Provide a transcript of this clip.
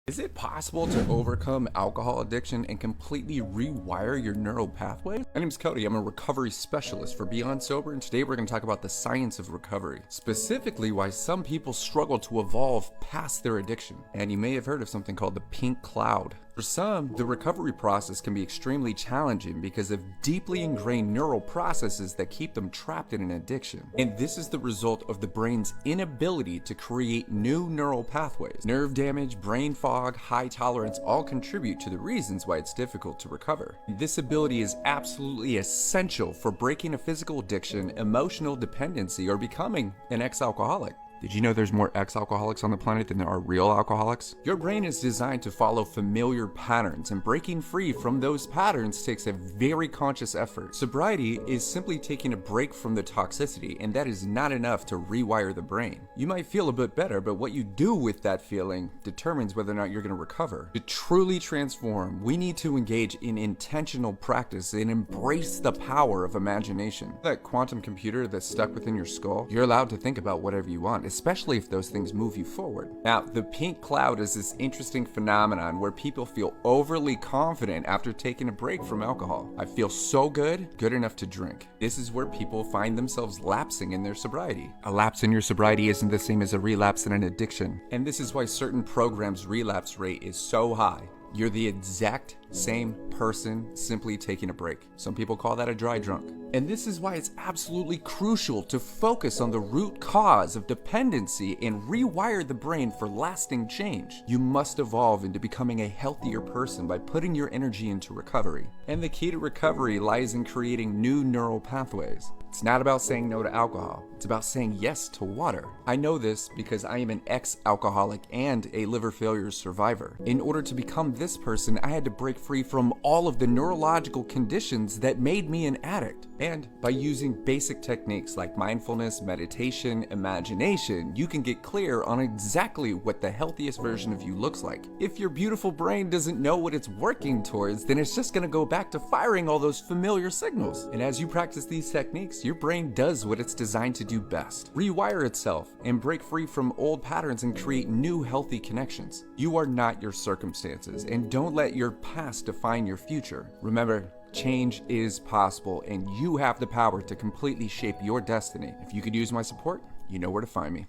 Is it possible to overcome alcohol addiction and completely rewire your neural pathways? My name is Cody. I'm a recovery specialist for Beyond Sober, and today we're going to talk about the science of recovery. Specifically, why some people struggle to evolve past their addiction. And you may have heard of something called the pink cloud. For some, the recovery process can be extremely challenging because of deeply ingrained neural processes that keep them trapped in an addiction. And this is the result of the brain's inability to create new neural pathways. Nerve damage, brain fog, high tolerance all contribute to the reasons why it's difficult to recover. This ability is absolutely essential for breaking a physical addiction, emotional dependency, or becoming an ex-alcoholic. Did you know there's more ex-alcoholics on the planet than there are real alcoholics? Your brain is designed to follow familiar patterns, and breaking free from those patterns takes a very conscious effort. Sobriety is simply taking a break from the toxicity, and that is not enough to rewire the brain. You might feel a bit better, but what you do with that feeling determines whether or not you're going to recover. To truly transform, we need to engage in intentional practice and embrace the power of imagination. That quantum computer that's stuck within your skull, you're allowed to think about whatever you want, especially if those things move you forward. Now, the pink cloud is this interesting phenomenon where people feel overly confident after taking a break from alcohol. I feel so good enough to drink. This is where people find themselves lapsing in their sobriety. A lapse in your sobriety isn't the same as a relapse in an addiction. And this is why certain programs' relapse rate is so high. You're the exact same person simply taking a break. Some people call that a dry drunk. And this is why it's absolutely crucial to focus on the root cause of dependency and rewire the brain for lasting change. You must evolve into becoming a healthier person by putting your energy into recovery. And the key to recovery lies in creating new neural pathways. It's not about saying no to alcohol. It's about saying yes to water. I know this because I am an ex-alcoholic and a liver failure survivor. In order to become this person, I had to break free from all of the neurological conditions that made me an addict. And by using basic techniques like mindfulness, meditation, imagination, you can get clear on exactly what the healthiest version of you looks like. If your beautiful brain doesn't know what it's working towards, then it's just gonna go back to firing all those familiar signals. And as you practice these techniques, your brain does what it's designed to do best. Rewire itself and break free from old patterns and create new healthy connections. You are not your circumstances, and don't let your past define your future. Remember, change is possible, and you have the power to completely shape your destiny. If you could use my support, you know where to find me.